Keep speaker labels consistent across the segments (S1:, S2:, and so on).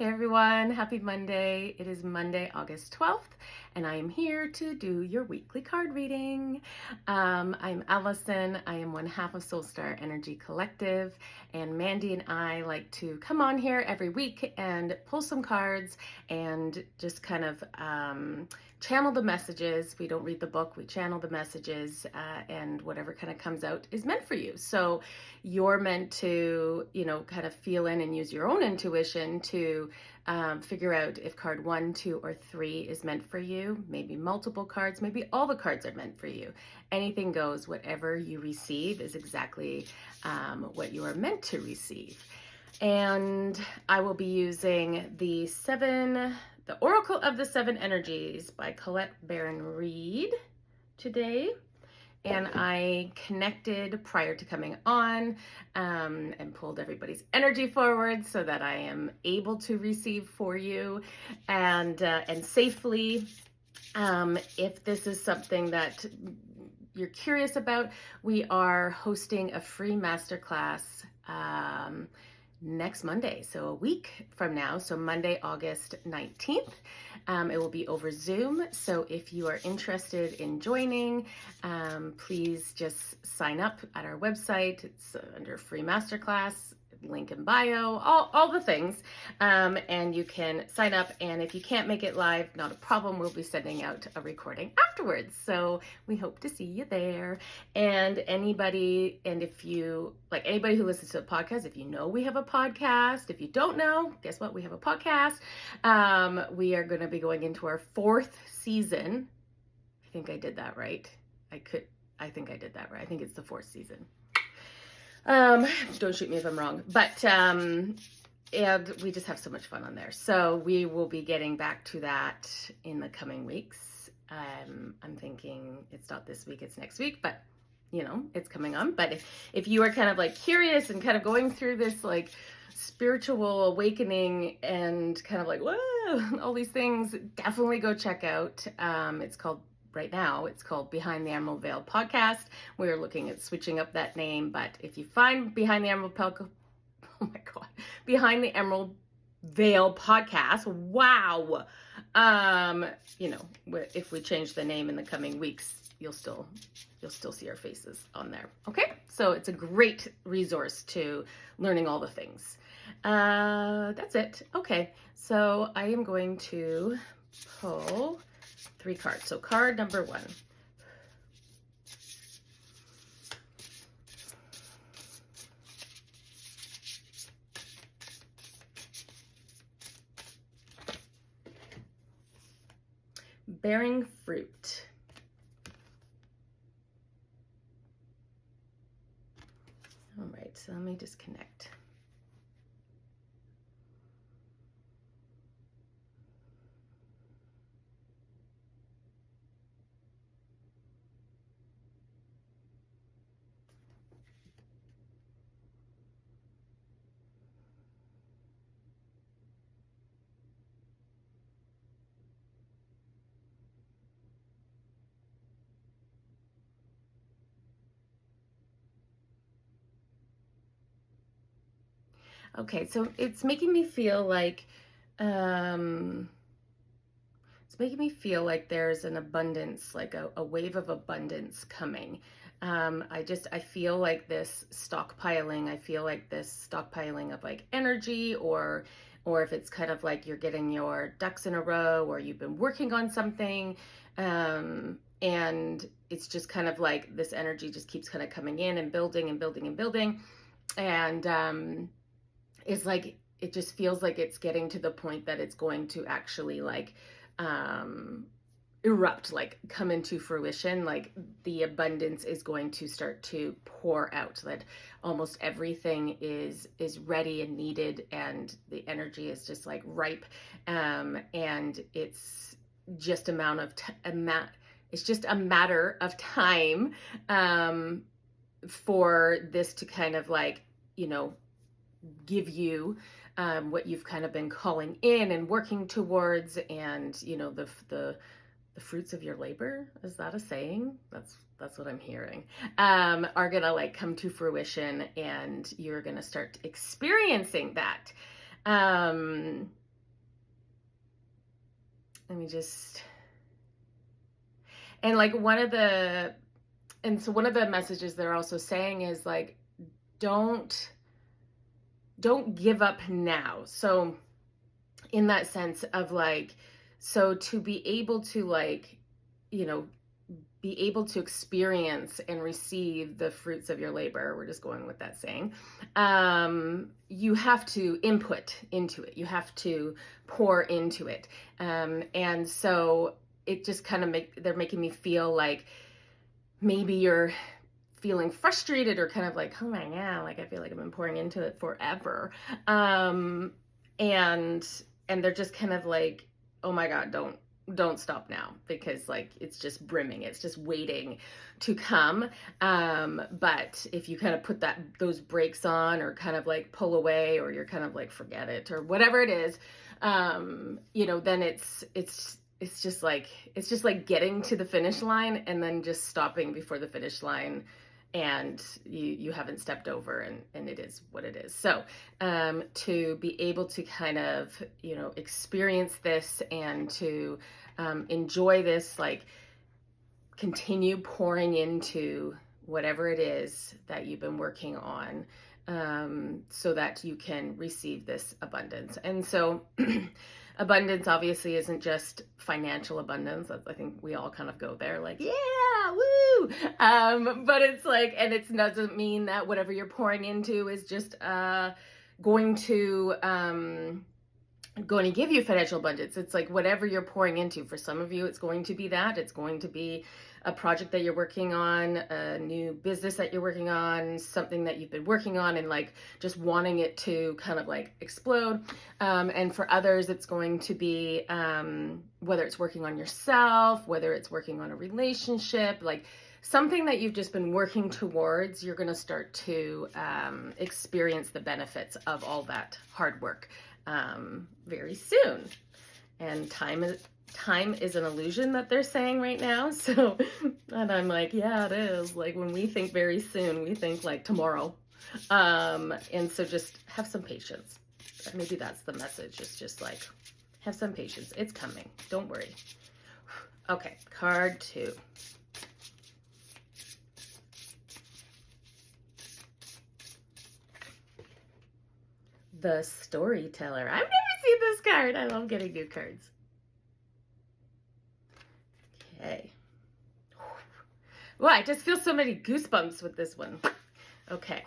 S1: Hey everyone, happy Monday. It is Monday, August 12th, and I am here to do your weekly card reading. I'm Allison. I am one half of Soulstar Energy Collective, and Mandy and I like to come on here every week and pull some cards and just kind of channel the messages. We don't read the book, we channel the messages, and whatever kind of comes out is meant for you. So you're meant to, kind of feel in and use your own intuition to figure out if card 1, 2, or 3 is meant for you. Maybe multiple cards, maybe all the cards are meant for you. Anything goes. Whatever you receive is exactly what you are meant to receive. And I will be using the Oracle of the Seven Energies by Colette Baron-Reid today. And I connected prior to coming on and pulled everybody's energy forward so that I am able to receive for you and safely. If this is something that you're curious about, we are hosting a free masterclass next Monday, so a week from now, so Monday, August 19th. It will be over Zoom, so if you are interested in joining, please just sign up at our website. It's under free masterclass, link in bio, all the things, and you can sign up, and if you can't make it live, not a problem, we'll be sending out a recording afterwards, so we hope to see you there. And anybody who listens to the podcast, if you know we have a podcast, if you don't know, guess what, we have a podcast. We are going to be going into our 4th season. I think I did that right. I think I did that right. I think it's the 4th season. Don't shoot me if I'm wrong, but and we just have so much fun on there. So we will be getting back to that in the coming weeks. I'm thinking it's not this week, it's next week, but it's coming on. But if you are kind of like curious and kind of going through this like spiritual awakening and kind of like, whoa, all these things, definitely go check out. Right now, it's called Behind the Emerald Veil Podcast. We're looking at switching up that name, but if you find Behind the Emerald Veil Podcast, wow. If we change the name in the coming weeks, you'll still see our faces on there. Okay, so it's a great resource to learning all the things. That's it. Okay, so I am going to pull 3 cards. So card number 1. Bearing fruit. All right, so let me just connect. Okay, so it's making me feel like there's an abundance, like a wave of abundance coming. I feel like this stockpiling. I feel like this stockpiling of like energy, or if it's kind of like you're getting your ducks in a row, or you've been working on something, and it's just kind of like this energy just keeps kind of coming in and building and building and building, and it's like it just feels like it's getting to the point that it's going to actually like erupt, like come into fruition. Like the abundance is going to start to pour out, that almost everything is ready and needed, and the energy is just like ripe, and it's just it's just a matter of time for this to kind of like give you what you've kind of been calling in and working towards, and the fruits of your labor, is that a saying? That's what I'm hearing, are gonna like come to fruition, and you're gonna start experiencing that. let me just, and like one of the messages they're also saying is like, don't give up now. So in that sense of like, so to be able to like, you know, be able to experience and receive the fruits of your labor, we're just going with that saying, you have to input into it. You have to pour into it. And so it just kind of they're making me feel like maybe you're feeling frustrated or kind of like, oh my God, like I feel like I've been pouring into it forever. And they're just kind of like, oh my God, don't stop now, because like it's just brimming, it's just waiting to come. But if you kind of put those brakes on, or kind of like pull away, or you're kind of like forget it, or whatever it is, you know, then it's just like getting to the finish line and then just stopping before the finish line, and you haven't stepped over, and it is what it is. So to be able to kind of, you know, experience this and to enjoy this, like continue pouring into whatever it is that you've been working on, so that you can receive this abundance. And so abundance obviously isn't just financial abundance. I think we all kind of go there like, yeah, woo. But it's like, and it doesn't mean that whatever you're pouring into is just going to give you financial abundance. It's like whatever you're pouring into. For some of you, it's going to be that. It's going to be a project that you're working on, a new business that you're working on, something that you've been working on and like just wanting it to kind of like explode. And for others, it's going to be whether it's working on yourself, whether it's working on a relationship, like something that you've just been working towards. You're going to start to experience the benefits of all that hard work very soon. And time is an illusion that they're saying right now. So, and I'm like, yeah, it is. Like when we think very soon, we think like tomorrow. And so just have some patience. Maybe that's the message. It's just like, have some patience. It's coming. Don't worry. Okay, card 2. The Storyteller. I've never seen this card. I love getting new cards. Okay. Well, I just feel so many goosebumps with this one. Okay.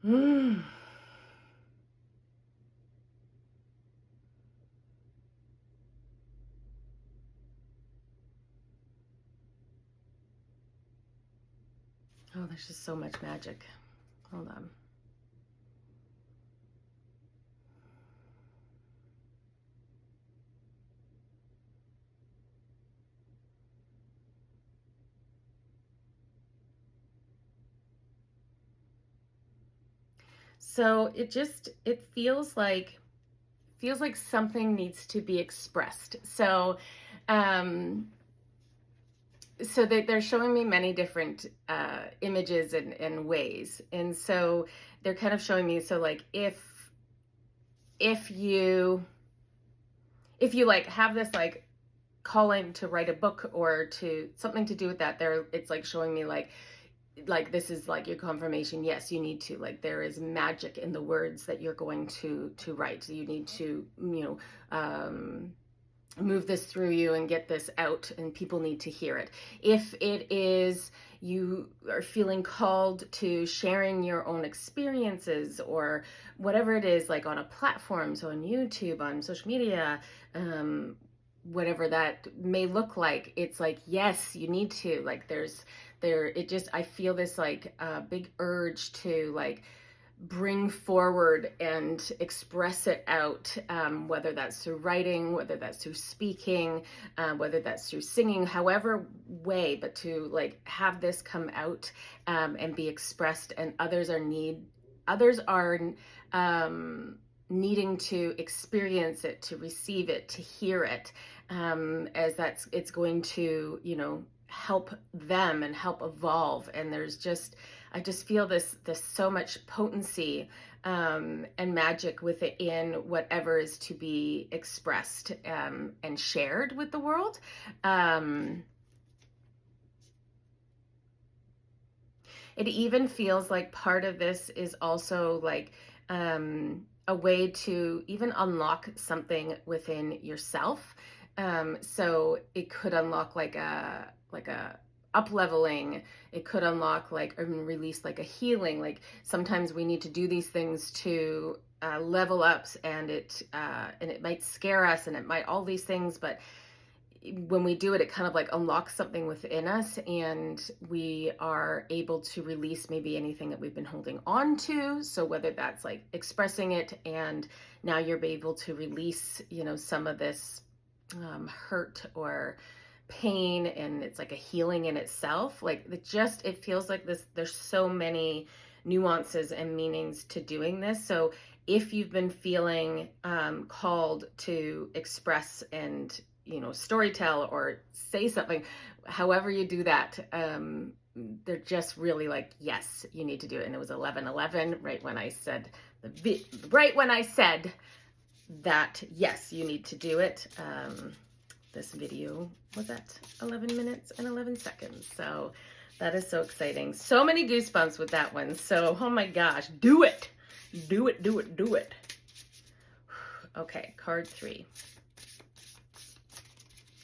S1: Oh, there's just so much magic. Hold on. So it feels like something needs to be expressed. So so they're showing me many different images and ways. And so they're kind of showing me, so like if you like have this like calling to write a book or to something to do with that, it's like showing me like this is like your confirmation. Yes, you need to, like, there is magic in the words that you're going to write. So you need to, you know, move this through you and get this out, and people need to hear it. If it is you are feeling called to sharing your own experiences or whatever it is, like on a platform, so on YouTube, on social media, whatever that may look like, it's like, yes, you need to, like, I feel this like big urge to like bring forward and express it out, whether that's through writing, whether that's through speaking, whether that's through singing, however way, but to like have this come out and be expressed, and others are needing to experience it, to receive it, to hear it, as it's going to, you know, help them and help evolve. And I just feel this so much potency and magic within whatever is to be expressed and shared with the world. It even feels like part of this is also like a way to even unlock something within yourself. So it could unlock like a up leveling. It could unlock like and release like a healing. Like sometimes we need to do these things to level ups, and it might scare us, and it might all these things, but when we do it, it kind of like unlocks something within us, and we are able to release maybe anything that we've been holding on to. So whether that's like expressing it, and now you're able to release, you know, some of this hurt or pain, and it's like a healing in itself. Like it feels like this, there's so many nuances and meanings to doing this. So if you've been feeling called to express and, you know, storytell or say something, however you do that, they're just really like, yes, you need to do it. And it was 11:11, right when I said that, yes, you need to do it. This video was at 11 minutes and 11 seconds. So that is so exciting. So many goosebumps with that one. So, oh my gosh, do it. Do it, do it, do it. Okay, card 3.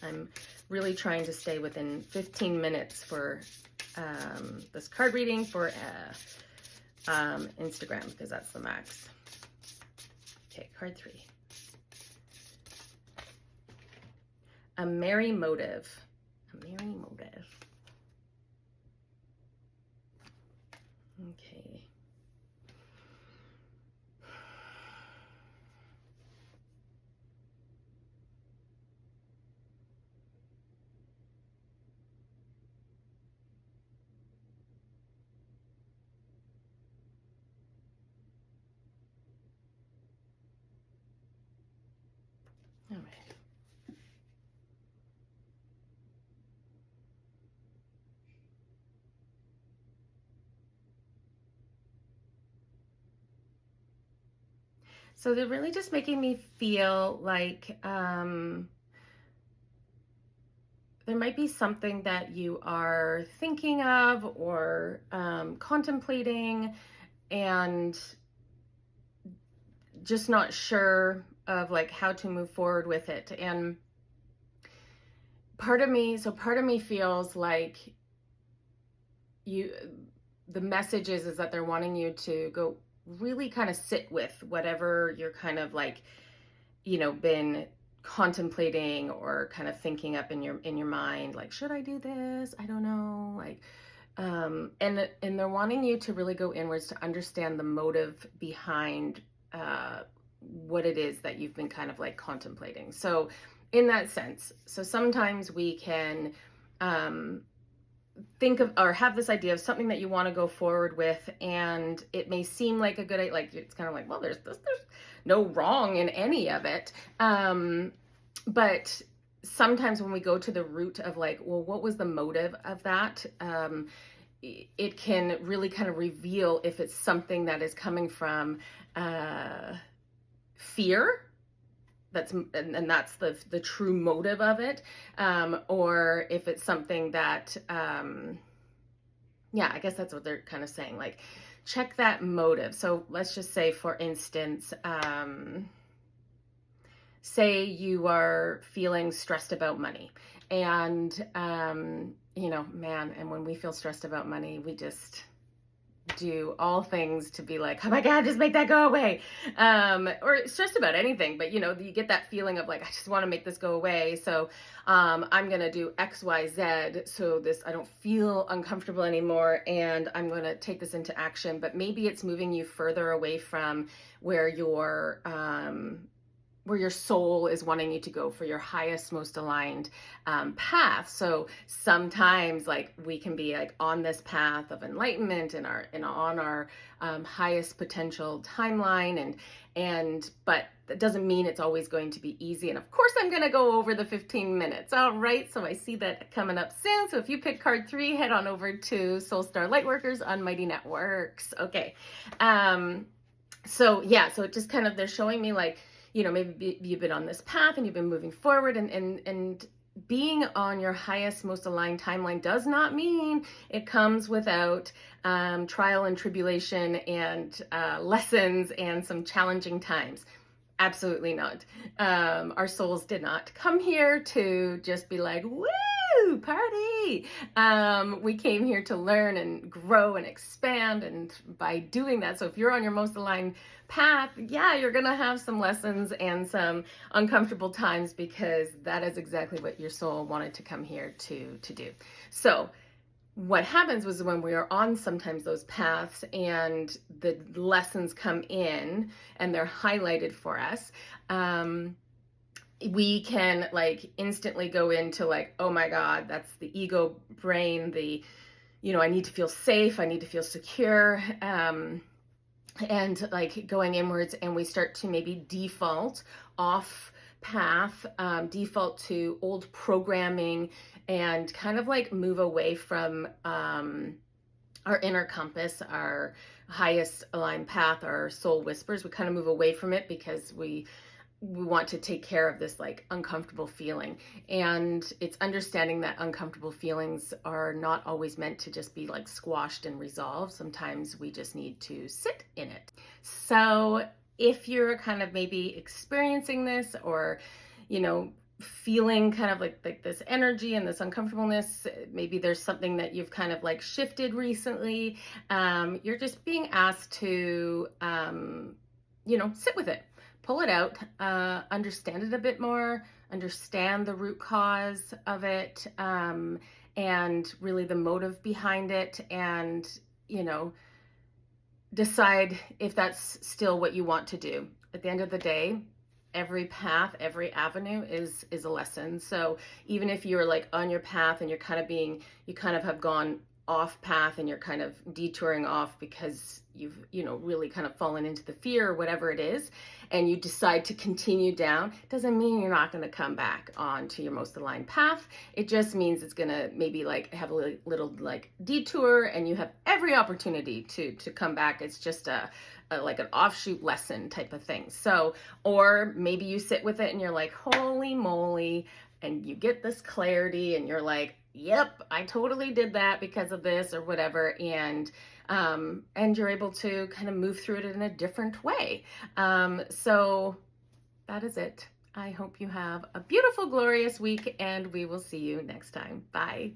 S1: I'm really trying to stay within 15 minutes for this card reading for Instagram, because that's the max. Okay, card 3. A merry motive. A merry motive. Okay. All right. So they're really just making me feel like there might be something that you are thinking of or contemplating, and just not sure of like how to move forward with it. And part of me feels like the message is that they're wanting you to go really kind of sit with whatever you're kind of like, you know, been contemplating or kind of thinking up in your mind, like, should I do this? I don't know. Like, and they're wanting you to really go inwards to understand the motive behind what it is that you've been kind of like contemplating. So in that sense, so sometimes we can think of or have this idea of something that you want to go forward with, and it may seem like a good idea, like it's kind of like, well, there's no wrong in any of it, but sometimes when we go to the root of like, well, what was the motive of that, it can really kind of reveal if it's something that is coming from fear, that's the true motive of it, or if it's something that yeah, I guess that's what they're kind of saying, like, check that motive. So let's just say, for instance, say you are feeling stressed about money, and you know, man, and when we feel stressed about money, we just do all things to be like, oh my God, just make that go away. Or stressed about anything, but you know, you get that feeling of like, I just want to make this go away. So I'm going to do X, Y, Z. So I don't feel uncomfortable anymore, and I'm going to take this into action. But maybe it's moving you further away from where your soul is wanting you to go for your highest, most aligned path. So sometimes, like, we can be like on this path of enlightenment and on our highest potential timeline, but that doesn't mean it's always going to be easy. And of course, I'm going to go over the 15 minutes. All right. So I see that coming up soon. So if you pick card 3, head on over to Soul Star Lightworkers on Mighty Networks. Okay. So yeah, so it just kind of, they're showing me like, maybe you've been on this path and you've been moving forward, and being on your highest, most aligned timeline does not mean it comes without trial and tribulation and lessons and some challenging times. Absolutely not. Our souls did not come here to just be like, woo, party. We came here to learn and grow and expand. And by doing that, so if you're on your most aligned path, yeah, you're going to have some lessons and some uncomfortable times, because that is exactly what your soul wanted to come here to do. So what happens was, when we are on sometimes those paths and the lessons come in and they're highlighted for us, we can like instantly go into like, oh my God, that's the ego brain, I need to feel safe, I need to feel secure, and like going inwards, and we start to maybe default off path, default to old programming, and kind of like move away from our inner compass, our highest aligned path, our soul whispers. We kind of move away from it because we want to take care of this like uncomfortable feeling. And it's understanding that uncomfortable feelings are not always meant to just be like squashed and resolved. Sometimes we just need to sit in it. So if you're kind of maybe experiencing this, or feeling kind of like this energy and this uncomfortableness, maybe there's something that you've kind of like shifted recently, you're just being asked to sit with it, pull it out, understand it a bit more, understand the root cause of it, and really the motive behind it, and decide if that's still what you want to do. At the end of the day, every path, every avenue is a lesson. So even if you're like on your path and you kind of have gone off path, and you're kind of detouring off because you've really kind of fallen into the fear or whatever it is, and you decide to continue down, doesn't mean you're not going to come back onto your most aligned path. It just means it's going to maybe like have a little like detour, and you have every opportunity to come back. It's just a like an offshoot lesson type of thing. So, or maybe you sit with it and you're like, holy moly, and you get this clarity and you're like, yep, I totally did that because of this or whatever. And you're able to kind of move through it in a different way. So that is it. I hope you have a beautiful, glorious week, and we will see you next time. Bye.